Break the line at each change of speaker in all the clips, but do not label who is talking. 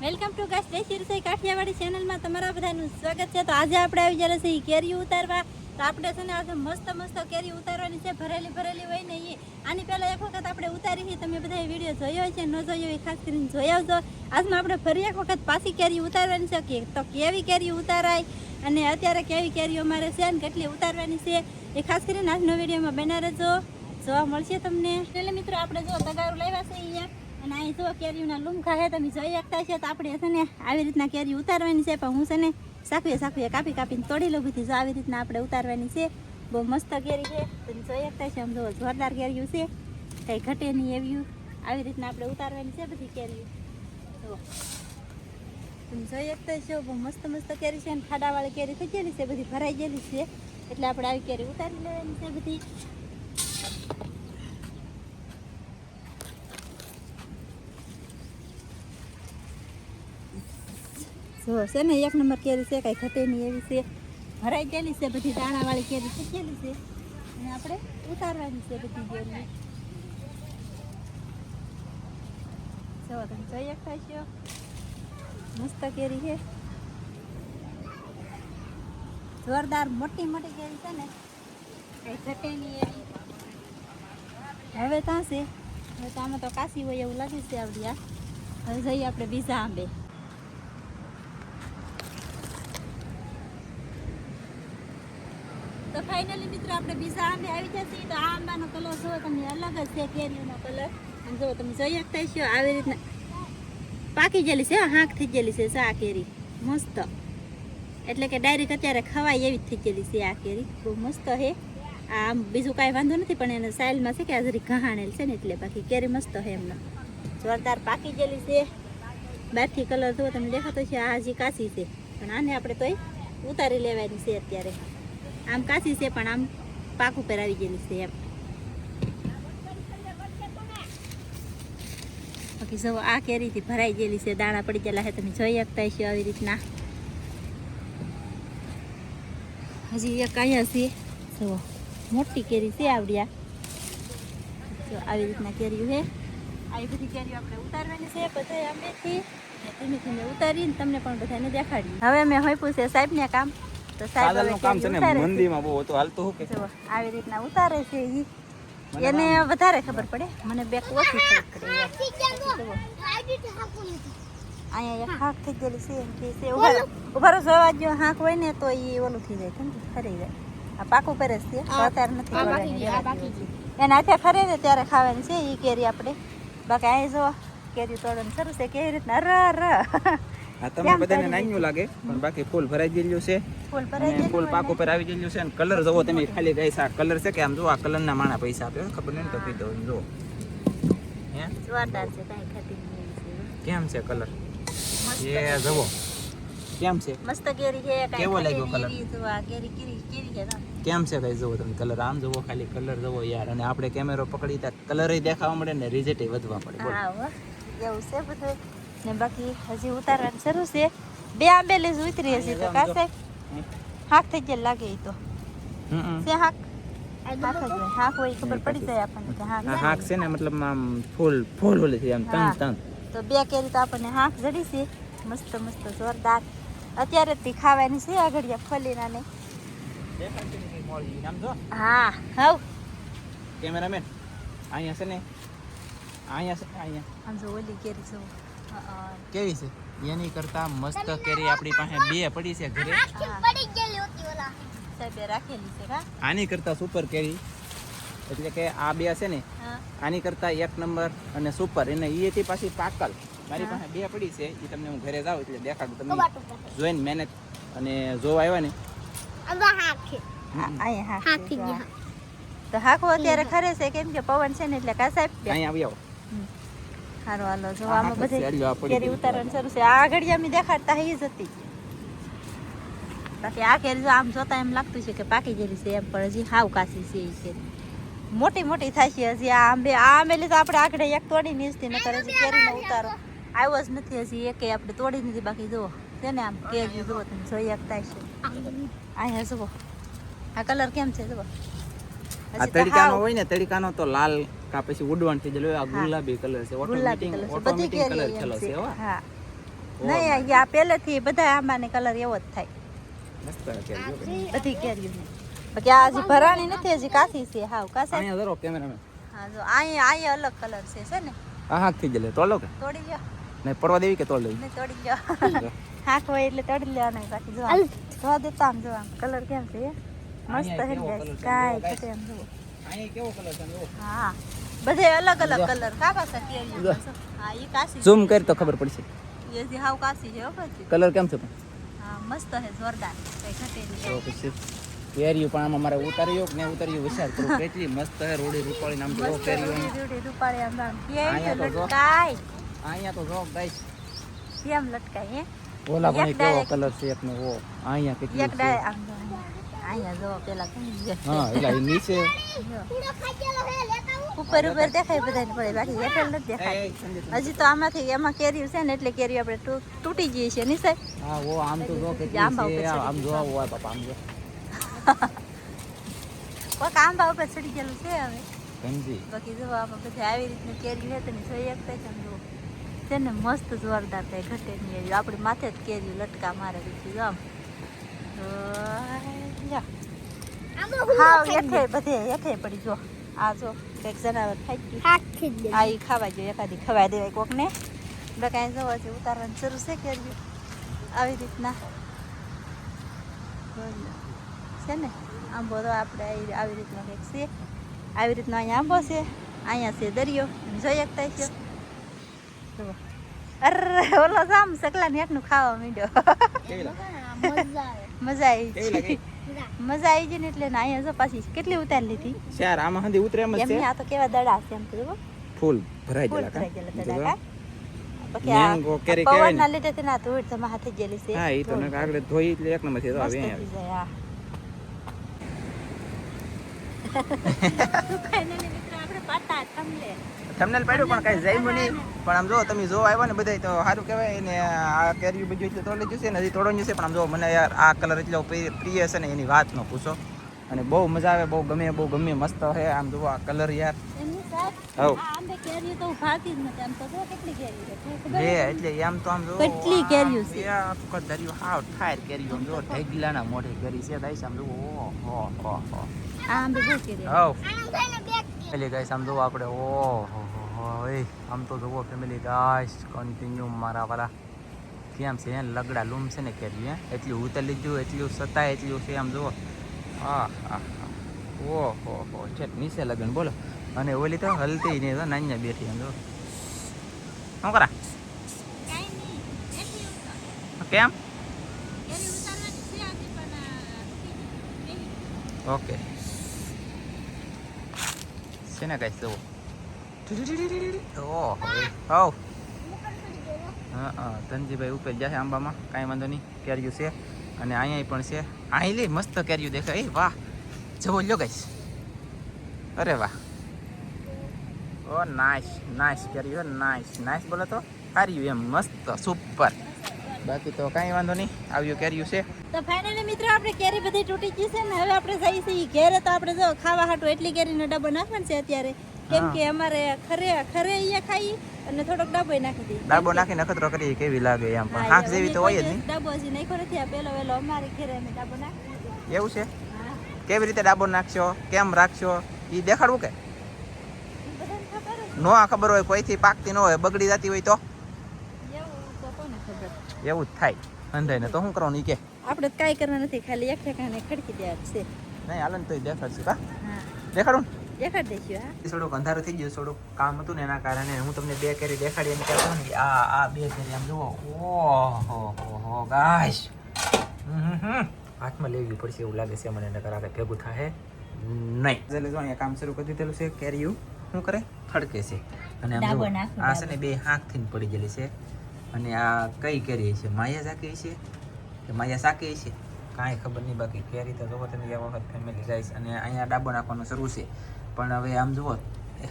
Welcome to guys દેશી રસોઈ કાઠિયાવાડી ચેનલમાં તમારા બધાનું સ્વાગત છે. તો આજે આપણે આવી ગયા છે કેરી ઉતારવા. તો આપણે છે ને આજે મસ્ત મસ્ત કેરી ઉતારવાની છે, ભરેલી હોય ને એ. આની પહેલાં એક વખત આપણે ઉતારી છે, તમે બધા વિડીયો જોયો છે, ન જોયો હોય ખાસ કરીને જોઈ આવજો. આજમાં આપણે ફરી એક વખત પાછી કેરી ઉતારવાની છે, તો કેવી કેરી ઉતારાય અને અત્યારે કેવી કેરીઓ અમારે છે અને કેટલી ઉતારવાની છે એ ખાસ કરીને આજનો વિડીયોમાં બના રહેજો, જોવા મળશે તમને. એટલે મિત્રો આપણે જો તગારું લાવ્યા છે અહીંયા અને અહીં જો કેરીઓના લૂમખા છે, તમે જોઈ શકતા છે. તો આપણે છે ને આવી રીતના કેરી ઉતારવાની છે, પણ હું છે ને સાકવીએ કાપીને તોડી લઉં બધી. જો આવી રીતના આપણે ઉતારવાની છે. બહુ મસ્ત કેરી છે, તમે જોઈ શકતા છે. આમ જો જોરદાર કેરીઓ છે, કંઈ ઘટે નહીં એવી. આવી રીતના આપણે ઉતારવાની છે બધી કેરીઓ. જો તમે જોઈ શકતા છો, બહુ મસ્ત કેરી છે અને ખાડાવાળી કેરી થઈ ગયેલી છે, બધી ભરાઈ ગયેલી છે. એટલે આપણે આવી કેરી ઉતારી લેવાની છે બધી. જો છે ને એક નંબર કેરી છે, કાંઈ ઘટે નહીં એવી છે, ભરાઈ ગયેલી છે બધી. દાણાવાળી કેરી થઈ ગયેલી છે અને આપણે ઉતારવાની છે બધી કેરી. જો તમે જોઈ શકતા છો, મસ્ત કેરી છે, જોરદાર મોટી કેરી છે ને, કાંઈ ઘટે નહીં એવી. હવે ત્યાં છે, હવે તો આમાં તો કાશી હોય એવું લાગે છે આવડી. આ હવે જઈએ આપણે બીજા આંબે. તો ફાઇનલી મિત્રો આપણે બીજા આંબે આવી જશે. તો આ આંબાનો કલર જો તમને અલગ જ છે, કેરીઓનો કલર. અને જો તમે જોઈ શકતા છો, આવી રીતના પાકી ગયેલી છે, હાંક થઈ ગયેલી છે આ કેરી મસ્ત. એટલે કે ડાયરેક્ટ અત્યારે ખવાય એવી જ થઈ ગયેલી છે આ કેરી. બહુ મસ્ત છે. આમ બીજું કાંઈ વાંધો નથી, પણ એને સાઈલમાં છે કે આ જરી ઘહાણેલ છે ને, એટલે બાકી કેરી મસ્ત છે એમને. જોરદાર પાકી ગયેલી છે. બહારથી કલર જો તમને દેખાતો છે, આ હજી કાચી છે, પણ આને આપણે તોય ઉતારી લેવાની છે અત્યારે. આમ કાચી છે પણ આમ પાક ઉપર આવી ગયેલી છે એમ. બાકી જો આ કેરીથી ભરાઈ ગયેલી છે, દાણા પડી ગયેલા છે, તમે જોઈ શકતા છો આવી રીતના. હજી એક અહીંયા છે, જો મોટી કેરી છે આવડ્યા. જો આવી રીતના કેરીઓ છે. આવી બધી કેરીઓ આપણે ઉતારવાની છે બધા આંબેથી. ધીમે ઉતારીને તમને પણ બધાને દેખાડી. હવે મેં હોઈપું છે સાહેબને કામ. તો સાહેબ કામ છે ને મંદીમાં બહુ હતો હાલતો હું કે આવી રીતના ઉતારે છે ઈ. એને વધારે ખબર પડે, મને બેક ઓછી ખબર પડે. અહીંયા એક હાંક થઈ ગયેલી છે એમ કે છે. ઉભારો જોવા જો હાંક હોય ને તો એ ઓલું થઈ જાય, ખરી જાય. આ પાકું કરે છે, અત્યારે નથી. એને હાથે ખરે ને ત્યારે ખાવાની છે એ કેરી આપણે. બાકી અહીં જો કેરી તોડવાનું શરૂ છે, કેવી રીતના
આ તમને બધાને નાન્યું લાગે, પણ બાકી ફૂલ ભરાઈ ગયેલું છે. ફૂલ પાક ઉપર આવી ગયેલું છે. અને કલર જોવો તમે ખાલી ગાઈસ, આ કલર છે કે આમ જો આ કલરના માણા પૈસા આપ્યો, ખબર નહીં તો કીધો જો હે જોરદાર છે. કાઈ ખાતી નહીં કેમ છે કલર એ જોવો કેમ છે, મસ્ત કેરી છે. કેવો લાગ્યો કલર? જો આ કેરી કેવી છે કેમ છે ગાઈસ, જોવો તમે કલર. આમ જોવો ખાલી કલર જોવો યાર. અને આપણે કેમેરો પકડી તા કલર દેખાવા મળે ને રિઝલ્ટ વધવા પડે. હા એવું છે બધું. ને બાકી હજી ઉતારવાનું શરૂ છે. બે આંબેલી જ ઉતરી હશે તો કા સાહેબ હાક થઈ જાય લાગે. એ તો છે હાક હાક હોય ખબર પડી જાય આપણને કે હાક છે ને, મતલબ આમ ફૂલ ઓલે છે આમ તન. તો બે કેરી તો આપણને હાક જડી છે મસ્ત જોરદાર. અત્યારે થી ખાવાની છે આગળિયા ફલીના ને. હા હવ કેમેરામેન અહીંયા છે ને, અહીંયા આમ જો ઓલી કેરી જો કેવી છે એની કરતા મસ્ત કેરી આપણી પાસે બે પડી છે ઘરે. પડી ગયેલી હતી ઓલા સાહેબે રાખેલી છે કા. આની કરતા સુપર કેરી, એટલે કે આ બે છે ને આની કરતા એક નંબર અને સુપર. એને ઈથી પાછી પાકલ મારી પાસે બે પડી છે. એ તમને હું ઘરે જાઉં એટલે દેખાડું તમને જોઈને મહેનત. અને જોવા આવ્યા ને તો હાકો અત્યારે ખરે છે કેમ કે પવન છે ને, એટલે કા સાહેબ અહીંયા આવી આવો. હારો હાલો જો આમાં બધે કેરી ઉતારવાનું શરૂ છે. આ ઘડિયા મેં દેખાડતા હઈ જ હતી. બાકી આ કેરી જો આમ જોતા એમ લાગતું છે કે પાકી ગયેલી છે એમ, પણ હજી હાવ કાચી છે. એ કેરી મોટી થાય છે હજી. આ આંબેલી તો આપણે આગળ એક તોડી નીચતી ન કરે, હજી કેરીનો ઉતારો આવ્યો જ નથી હજી એકે આપણે તોડી નથી. બાકી જુઓ છે ને આમ કેરી જુઓ તમે જોઈ શકતા છે. અહીંયા જુઓ આ કલર કેમ છે જુઓ. આ તડકાનો હોય ને, તડકાનો તો લાલ કા, પછી ઉડવાન થઈ જાય. આ ગુલાબી કલર છે, ઓટોમેટિક કલર છે. હા
નહીં અહીંયા પહેલેથી બધા આંબાને કલર એવો જ થાય
મસ્ત કેરી જો બેન.
બધી કેરીઓને બાકી આ હજી ભરાણી નથી હજી કાચી છે હાવ કાચા
અહીંયા જરો કેમેરામેન
હા જો અહીંયા અલગ કલર છે ને
આ હાક થઈ જલે તોડો કે
તોડી લ્યો
નહીં પડવા દેવી કે તોડ લેવી
ને તોડી લ્યો હાક હોય એટલે તોડી લેવાનો બાકી જો જોવા દેતા આમ જો આમ કલર કેમ છે મસ્ત હે ગાઈસ કાઈ છે એમ જો
અહીંયા કેવો કલર છે જો
હા બધે અલગ અલગ કલર કા પાછા કેરીઓ હા ઈ કાચી
ઝૂમ કરી તો ખબર પડશે
એ જે હાવ કાચી છે હો પછી
કલર કેમ છે પણ
હા મસ્ત હે જોરદાર કઈ ઘટેલી
તો પછી કેરીઓ પણ આમાં મારે ઉતાર્યો કે ને ઉતાર્યો વિચાર કરું કેટલી મસ્ત હે રોડી રૂપાળી નામ જો કેરીઓ
રૂડી રૂપાળી આમ આમ કેમ
અહીંયા તો જો.
લટકાય
અહીંયા તો જો ગાઈસ
કેમ લટકાય હે
ઓલા પણ
એક
કેવો
direct.
કલર છે એકનો ઓ અહીંયા કેટલી
એક
છે
ડાય આમ જો અહીંયા જો પેલા કેમ છે
હા એટલે અહીં નીચે
ઉપર ઉપર દેખાય બધાને પડે બાકી હેઠળ નથી દેખાય હજી તો આમાંથી એમાં કેરી છે ને એટલે કેરી આપણે તૂટી જઈએ છીએ ની સાહેબ
હા ઓ આમ તો જો કેટલી
આંબા ઉપર
છે
ચડી
આમ જો ઓ બાપા આમ જો
કોઈક આંબા ઉપર ચડી ગયેલું છે હવે
ગંજી
બાકી જો આમાં બધી આવી રીતની કેરી છે તમે જોઈ શકતા છે જો છે ને મસ્ત જોરદાર થાય ઘટે નહીં એવી આપણી માથે જ કેરી લટકા મારે બીજું જો આમ હા એઠે બધે એઠે પડી જો આ જો એક જનાવર ખાઈ ગયું આ ઈ ખાવા જોઈએ એકાદી ખવાય દેવાય કોકને કાંઈ જવા છે ઉતારવાની જરૂર છે કેરી આવી રીતના છે ને આંબો તો આપણે આવી રીતનો કંઈક છે આવી રીતનો અહીંયા આંબો છે અહીંયા છે દરિયો જોઈ શકતા છે જુઓ અરે ઓલો જામ સકલા ને એકનું ખાવા માંડ્યો
કેવી લાગે
મજા આવી
કેવી લાગે
મજા આવી ગઈ ને એટલે ને અહીંયા જો પાછી કેટલી ઉતારી લીધી
ચાર આમાં હંધી ઉતરે એમ જ
એમને
છે
આ તો કેવા દડા છે એમ તો જુઓ
ફૂલ ભરાઈ
ફૂલ
ગયેલા
ભરાઈ
કા
ગયેલા દડા કા બાકી
મેંગો
આ
કેરી કહેવાય ને.
પવનના લીધે તેના ધૂળ જમા હાથે ગયેલી છે
હા એ તો નકર આગળ ધોઈ એટલે એક નંબર થી તો આવે
મસ્ત
અહીંયા
થઈ જાય આ ફાઇનલી મિત્રો આપણે પાટા થમલે
થંબનેલ પાડ્યું પણ કાંઈ જાય નહીં પણ આમ જો તમે જો આવ્યા ને બધાય તો સારું કહેવાય ને આ કેરી બીજું એટલે તોડી લીધું છે ને હજી તોડવાનું છે પણ આમ જો મને યાર આ કલર એટલો પ્રિય છે ને એની વાત ન પૂછો અને બહુ મજા આવે બહુ ગમે મસ્ત છે આમ જો આ કલર યાર
એમની સાહેબ
હવ
આ આંબે કેરીઓ તો ઉભાતી જ નથી આમ તો જો કેટલી કેરી છે ખબર
લે
છે?
એટલે આમ તો આમ જો
કેટલી કેરીઓ છે?
દરિયો હાવ ઠાર કેરીઓ આમ જો ઢગલાના મોઢે કેરી છે ગાઈસ આમ જો ઓહો હો
આ આંબે બહુ કેરી
હવ પેલી ગાઈસ આમ જો આપણે ઓહો એ આમ તો જુઓ ફેમિલી ગાઈસ કન્ટિન્યુ મારા વાળા કેમ છે લગડા લૂમ છે ને કેરી હે એટલું ઉતરી લીધું એટલું સતાય એટલું છે આમ જુઓ હા હા ઓહો હો છે નીચે લગન બોલો અને ઓલી તો હલતી નહીં તો નાન્યા બેઠી આમ જો શું કરા
કાઈ નહીં એટલી ઉતાર
કેમ
કેરી ઉતારવાની છે આથી પણ
ઓકે છે ને ગાઈસ જુઓ ઓહો હવ હા ધનજીભાઈ ઉપર જશે આંબામાં કાંઈ વાંધો નહીં કેરીયું છે અને અહીંયા પણ છે અહીં લે મસ્ત કેરીયું દેખાય એ વાહ જવો લ્યો ગાઈસ અરે વાહ ઓ નાઈસ કેરીયું નાઈસ બોલો તો હાર્યું એમ મસ્ત સુપર બાકી તો કાંઈ વાંધો નહીં આવ્યું કેરીયું છે
તો ફાઇનલી મિત્રો આપણે કેરી બધી તૂટી ગઈ છે ને હવે આપણે જઈએ છીએ ઘેરે તો આપણે જો ખાવા હાટું એટલી કેરીનો ડબ્બો નાખવાનો છે અત્યારે કેમ કે અમારે ખરે અહીંયા ખાઈ અને થોડોક ડબ્બો નાખી દઈએ
ડાબો નાખી નખતરો કરી કેવી લાગે એમ પણ હાથ જેવી તો હોય જ નહીં
ડબ્બો હજી નાખ્યો નથી આ પેલો વેલો અમારે ઘેરે અમે ડબ્બો નાખી દીધો.
એવું છે
હા
કેવી રીતે ડાબો નાખશો કેમ રાખશો એ દેખાડવું કે
ઈ બધાને ખબર જ
નો આ ખબર હોય કોઈથી પાકતી ન હોય બગડી જતી હોય તો
એવું તો કોને ખબર
એવું જ થાય અંધાઈને તો શું કરવાનું ઈ કે
આપણે તો કાંઈ કરવા નથી ખાલી એક ઠેકાણે ખડકી દેવા છે
નહીં હાલો ને તો દેખાડશું કા
હા
દેખાડું
દેખાડ દઈશું હા
ને થોડુંક અંધારું થઈ ગયું થોડુંક કામ હતું ને એના કારણે હું તમને બે કેરી દેખાડી એમ કહેતો ને કે આ બે કેરી આમ જુઓ ઓહો ગાઈસ હાથમાં લેવી પડશે એવું લાગે છે મને નકર આગળ ભેગું થાય નહીં એટલે જો અહીંયા કામ શરૂ કરી દીધેલું છે કેરીયું શું કરે થડકે છે અને આમ
ડાબો
જુઓ
નાખો,
આ છે ને બે હાંકથી પડી ગયેલી છે અને આ કઈ કેરી છે માયા સાકી છે કે માયા સાકી છે કાંઈ ખબર નહીં બાકી કેરી તો જોવો તમે એક વખત ફેમિલી ગાઈસ અને અહીંયા ડાબો નાખવાનું શરૂ છે પણ હવે આમ જુઓ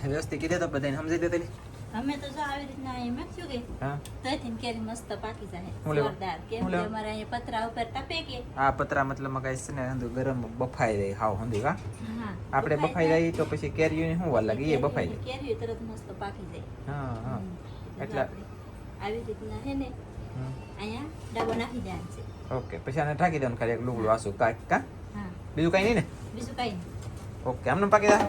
વ્યવસ્થિત કીધે તો બધાને સમજી દે તને
અમે તો જો આવી રીતના અહીં મેક્યું કે
હા
તોયથી કેરી મસ્ત પાકી જાય
હું લેવા?
જોરદાર કેમ
હું
કે
લેવા?
અમારે અહીંયા પતરા ઉપર તપે કે
આ પતરા મતલબમાં ગાઈસ છે ને અંદર ગરમ બફાઈ જાય હાવ હંધી કા
હા
આપણે બફાઈ જાય તો પછી કેરીઓની શું વાર લાગે એ બફાઈ જાય
કેરી તરત મસ્ત પાકી જાય
હા
જો
એટલે
આપણે આવી રીતના હે ને ડબ્બો નાખી દેવાનો છે.
ઓકે પછી આને ઢાંકી દેવાનું ખાલી એક લુગડું આસુ કા
હા
બીજું કઈ નહીં ને
બીજું કઈ નહીં
ઓકે આમને પાકી દા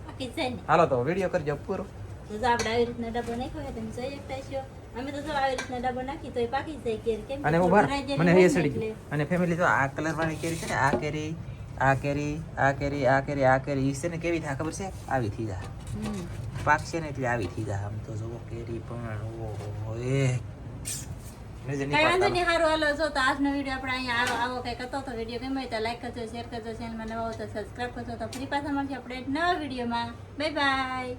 બાકી છે ને
હાલો તો વિડીયો કરજો પૂરો
તો જો આપણે આવી રીતના ડબ્બો નાખ્યો હોય તમે જોઈ શકતા છો અમે તો જો આવી રીતના ડબ્બો નાખી તો એ પાકી જાય કેરી કેમ
અને
કે
ઉભા
ભરાઈ જાય
મને
ને
હૈયે સડી
એટલે.
ગયું અને ફેમિલી તો આ કલર વાળી કેરી છે ને આ કેરી આ કેરી આ કેરી આ કેરી આ કેરી ઈ છે ને કેવી થાય ખબર છે આવી થઈ જાય
હમ.
પાક છે ને એટલે આવી થઈ જાય આમ તો જો કેરી પણ ઓહો એ નજર નહીં
કઈ વાંધો
પાડતા.
નહીં સારું હાલો જો તો આજનો વિડીયો આપણે અહીંયા આવો કંઈક હતો તો વિડીયો ગમે તો લાઈક કરજો શેર કરજો ચેનલમાં નવા હો તો સબસ્ક્રાઈબ કરજો તો ફરી પાછા મળશે આપણે એક નવા વિડીયોમાં બાય બાય